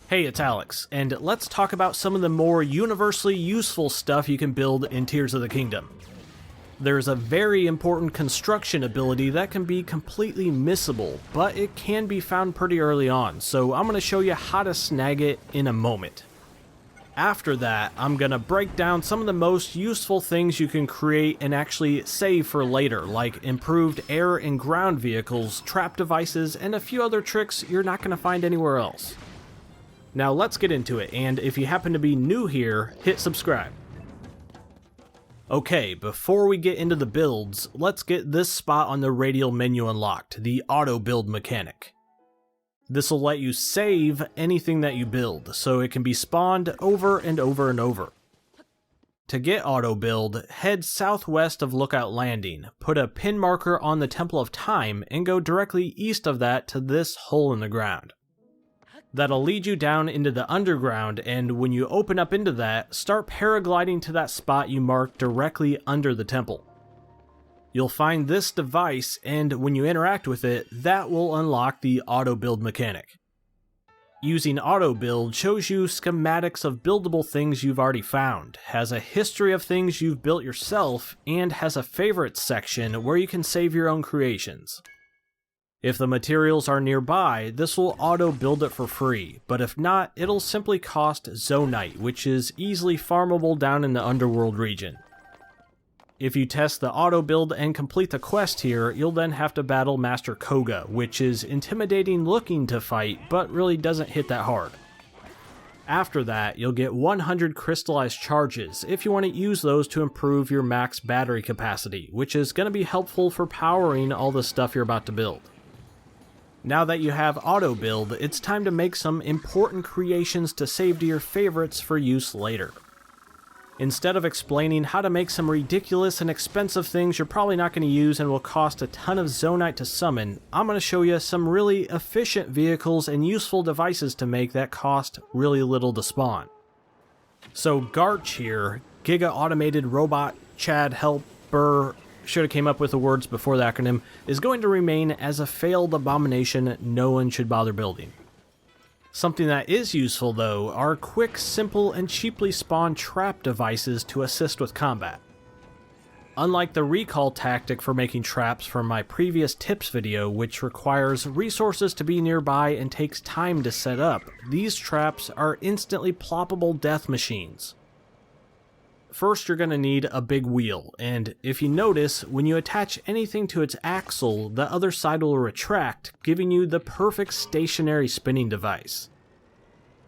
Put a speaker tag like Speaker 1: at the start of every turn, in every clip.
Speaker 1: Hey, it's Alex, and let's talk about some of the more universally useful stuff you can build in Tears of the Kingdom. There's a very important construction ability that can be completely missable, but it can be found pretty early on, so I'm going to show you how to snag it in a moment. After that, I'm going to break down some of the most useful things you can create and actually save for later, like improved air and ground vehicles, trap devices, and a few other tricks you're not going to find anywhere else. Now let's get into it, and if you happen to be new here, hit subscribe. Okay, before we get into the builds, let's get this spot on the radial menu unlocked, the auto build mechanic. This will let you save anything that you build, so it can be spawned over and over and over. To get auto build, head southwest of Lookout Landing, put a pin marker on the Temple of Time, and go directly east of that to this hole in the ground. That'll lead you down into the underground, and when you open up into that, start paragliding to that spot you marked directly under the temple. You'll find this device, and when you interact with it, that will unlock the auto build mechanic. Using auto build shows you schematics of buildable things you've already found, has a history of things you've built yourself, and has a favorites section where you can save your own creations. If the materials are nearby, this will auto-build it for free, but if not, it'll simply cost Zonite, which is easily farmable down in the underworld region. If you test the auto-build and complete the quest here, you'll then have to battle Master Koga, which is intimidating looking to fight, but really doesn't hit that hard. After that, you'll get 100 crystallized charges if you want to use those to improve your max battery capacity, which is going to be helpful for powering all the stuff you're about to build. Now that you have auto build, it's time to make some important creations to save to your favorites for use later. Instead of explaining how to make some ridiculous and expensive things you're probably not going to use and will cost a ton of Zonite to summon, I'm going to show you some really efficient vehicles and useful devices to make that cost really little to spawn. So Garch here, Giga Automated Robot Chad Helper, should have came up with the words before the acronym, is going to remain as a failed abomination no one should bother building. Something that is useful though are quick, simple, and cheaply spawned trap devices to assist with combat. Unlike the recall tactic for making traps from my previous tips video, which requires resources to be nearby and takes time to set up, these traps are instantly ploppable death machines. First, you're going to need a big wheel, and if you notice, when you attach anything to its axle, the other side will retract, giving you the perfect stationary spinning device.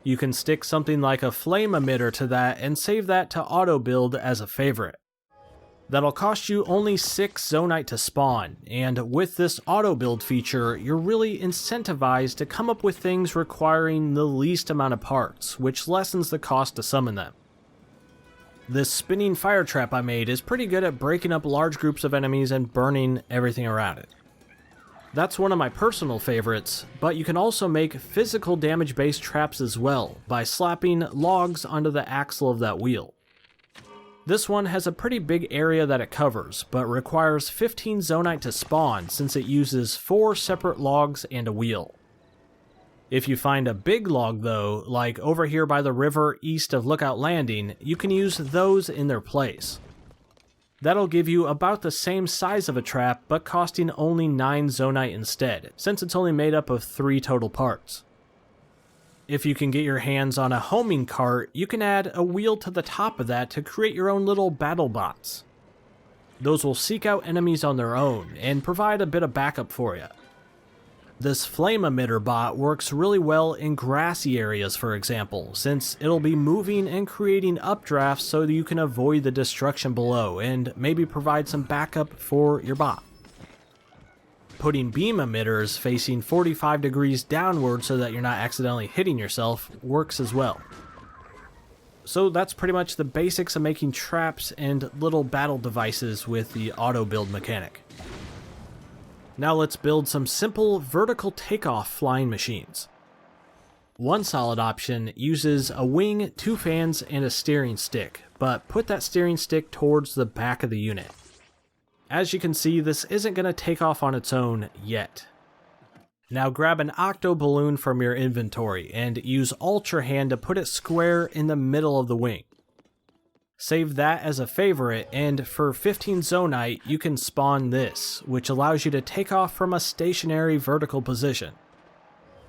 Speaker 1: You can stick something like a flame emitter to that and save that to auto build as a favorite. That'll cost you only 6 Zonite to spawn, and with this auto build feature, you're really incentivized to come up with things requiring the least amount of parts, which lessens the cost to summon them. This spinning fire trap I made is pretty good at breaking up large groups of enemies and burning everything around it. That's one of my personal favorites, but you can also make physical damage based traps as well, by slapping logs onto the axle of that wheel. This one has a pretty big area that it covers, but requires 15 Zonite to spawn since it uses 4 separate logs and a wheel. If you find a big log though, like over here by the river east of Lookout Landing, you can use those in their place. That'll give you about the same size of a trap, but costing only 9 Zonite instead, since it's only made up of 3 total parts. If you can get your hands on a homing cart, you can add a wheel to the top of that to create your own little battle bots. Those will seek out enemies on their own, and provide a bit of backup for you. This flame emitter bot works really well in grassy areas, for example, since it'll be moving and creating updrafts so that you can avoid the destruction below and maybe provide some backup for your bot. Putting beam emitters facing 45 degrees downward so that you're not accidentally hitting yourself works as well. So that's pretty much the basics of making traps and little battle devices with the auto build mechanic. Now let's build some simple vertical takeoff flying machines. One solid option uses a wing, 2 fans, and a steering stick, but put that steering stick towards the back of the unit. As you can see, this isn't going to take off on its own yet. Now grab an octo balloon from your inventory and use Ultra Hand to put it square in the middle of the wing. Save that as a favorite, and for 15 Zonite you can spawn this, which allows you to take off from a stationary vertical position.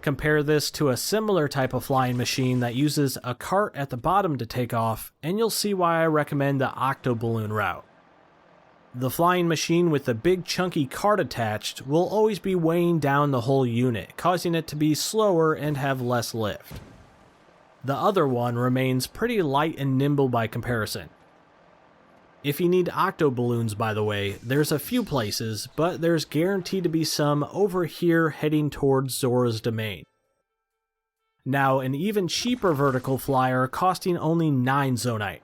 Speaker 1: Compare this to a similar type of flying machine that uses a cart at the bottom to take off, and you'll see why I recommend the octo balloon route. The flying machine with the big chunky cart attached will always be weighing down the whole unit, causing it to be slower and have less lift. The other one remains pretty light and nimble by comparison. If you need octo balloons, by the way, there's a few places, but there's guaranteed to be some over here heading towards Zora's Domain. Now, an even cheaper vertical flyer costing only 9 Zonite.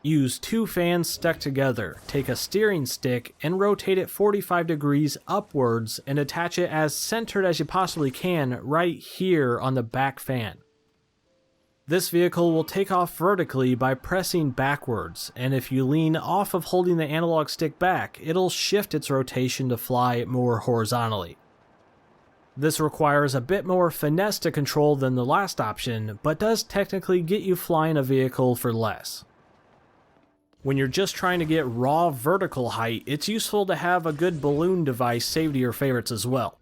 Speaker 1: Use 2 fans stuck together, take a steering stick and rotate it 45 degrees upwards and attach it as centered as you possibly can right here on the back fan. This vehicle will take off vertically by pressing backwards, and if you lean off of holding the analog stick back, it'll shift its rotation to fly more horizontally. This requires a bit more finesse to control than the last option, but does technically get you flying a vehicle for less. When you're just trying to get raw vertical height, it's useful to have a good balloon device saved to your favorites as well.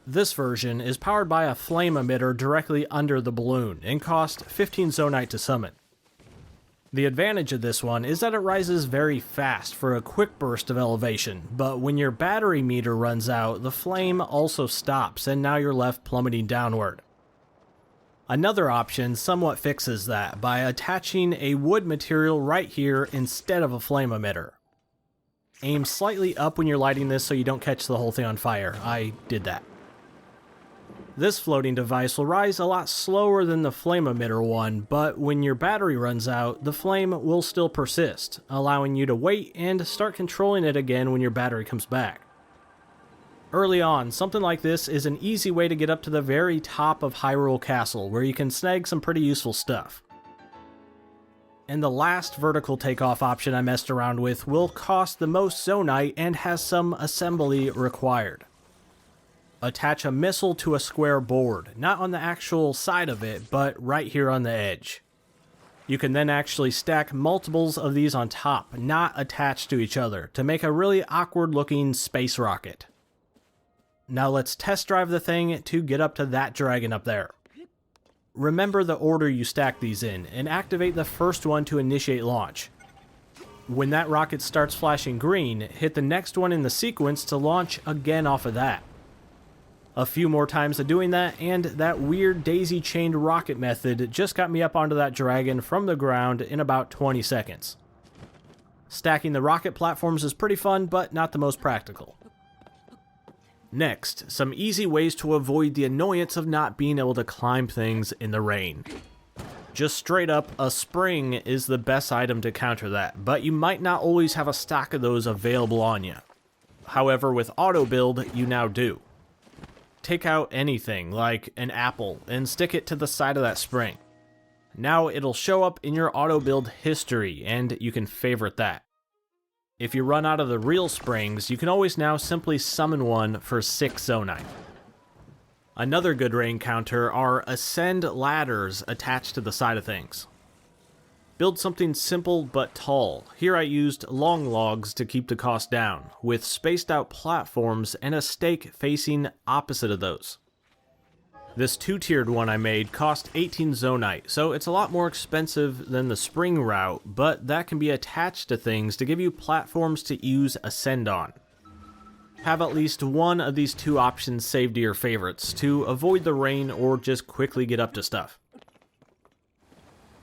Speaker 1: This version is powered by a flame emitter directly under the balloon and costs 15 Zonite to summon. The advantage of this one is that it rises very fast for a quick burst of elevation, but when your battery meter runs out, the flame also stops and now you're left plummeting downward. Another option somewhat fixes that by attaching a wood material right here instead of a flame emitter. Aim slightly up when you're lighting this so you don't catch the whole thing on fire. I did that. This floating device will rise a lot slower than the flame emitter one, but when your battery runs out, the flame will still persist, allowing you to wait and start controlling it again when your battery comes back. Early on, something like this is an easy way to get up to the very top of Hyrule Castle, where you can snag some pretty useful stuff. And the last vertical takeoff option I messed around with will cost the most Zonite and has some assembly required. Attach a missile to a square board, not on the actual side of it, but right here on the edge. You can then actually stack multiples of these on top, not attached to each other, to make a really awkward looking space rocket. Now let's test drive the thing to get up to that dragon up there. Remember the order you stack these in, and activate the first one to initiate launch. When that rocket starts flashing green, hit the next one in the sequence to launch again off of that. A few more times of doing that, and that weird daisy-chained rocket method just got me up onto that dragon from the ground in about 20 seconds. Stacking the rocket platforms is pretty fun, but not the most practical. Next, some easy ways to avoid the annoyance of not being able to climb things in the rain. Just straight up, a spring is the best item to counter that, but you might not always have a stock of those available on you. However, with Autobuild, you now do. Take out anything, like an apple, and stick it to the side of that spring. Now it'll show up in your Autobuild history, and you can favorite that. If you run out of the real springs, you can always now simply summon one for 6 Zonite. Another good rain counter are ascend ladders attached to the side of things. Build something simple but tall. Here I used long logs to keep the cost down, with spaced out platforms and a stake facing opposite of those. This 2-tiered one I made cost 18 Zonite, so it's a lot more expensive than the spring route, but that can be attached to things to give you platforms to use ascend on. Have at least one of these 2 options saved to your favorites to avoid the rain or just quickly get up to stuff.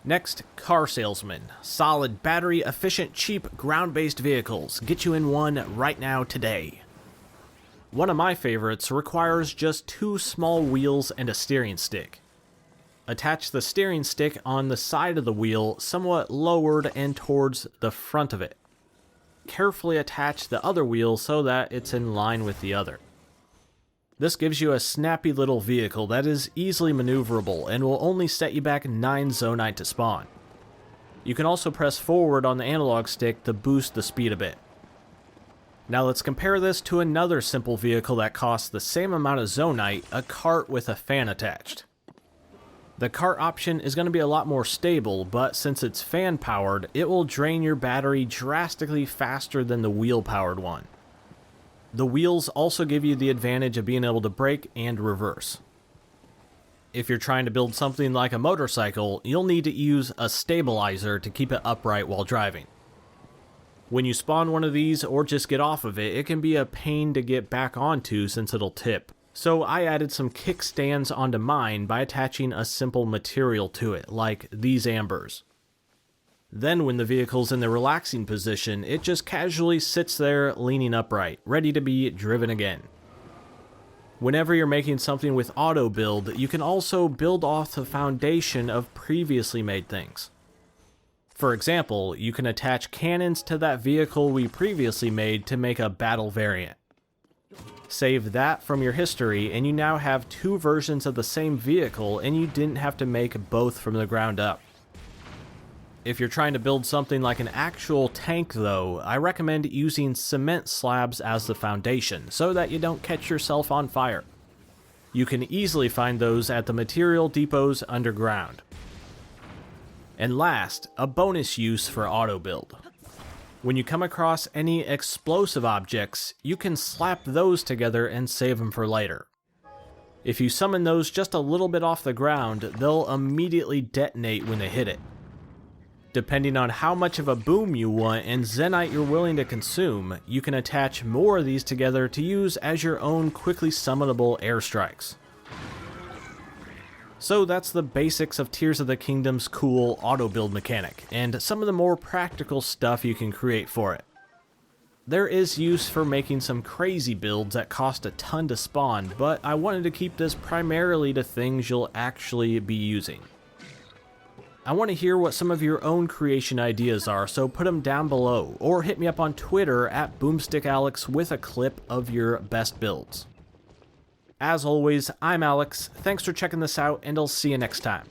Speaker 1: Next, car salesman. Solid, battery-efficient, cheap, ground-based vehicles. Get you in one right now today. One of my favorites requires just 2 small wheels and a steering stick. Attach the steering stick on the side of the wheel, somewhat lowered and towards the front of it. Carefully attach the other wheel so that it's in line with the other. This gives you a snappy little vehicle that is easily maneuverable and will only set you back 9 Zonite to spawn. You can also press forward on the analog stick to boost the speed a bit. Now let's compare this to another simple vehicle that costs the same amount of zonite, a cart with a fan attached. The cart option is going to be a lot more stable, but since it's fan powered, it will drain your battery drastically faster than the wheel powered one. The wheels also give you the advantage of being able to brake and reverse. If you're trying to build something like a motorcycle, you'll need to use a stabilizer to keep it upright while driving. When you spawn one of these or just get off of it, it can be a pain to get back onto since it'll tip. So I added some kickstands onto mine by attaching a simple material to it, like these ambers. Then when the vehicle's in the relaxing position, it just casually sits there leaning upright, ready to be driven again. Whenever you're making something with auto build, you can also build off the foundation of previously made things. For example, you can attach cannons to that vehicle we previously made to make a battle variant. Save that from your history and you now have two versions of the same vehicle and you didn't have to make both from the ground up. If you're trying to build something like an actual tank though, I recommend using cement slabs as the foundation so that you don't catch yourself on fire. You can easily find those at the material depots underground. And last, a bonus use for auto build. When you come across any explosive objects, you can slap those together and save them for later. If you summon those just a little bit off the ground, they'll immediately detonate when they hit it. Depending on how much of a boom you want and Zenite you're willing to consume, you can attach more of these together to use as your own quickly summonable airstrikes. So that's the basics of Tears of the Kingdom's cool auto build mechanic, and some of the more practical stuff you can create for it. There is use for making some crazy builds that cost a ton to spawn, but I wanted to keep this primarily to things you'll actually be using. I want to hear what some of your own creation ideas are, so put them down below, or hit me up on Twitter at BoomstickAlex with a clip of your best builds. As always, I'm Alex, thanks for checking this out, and I'll see you next time.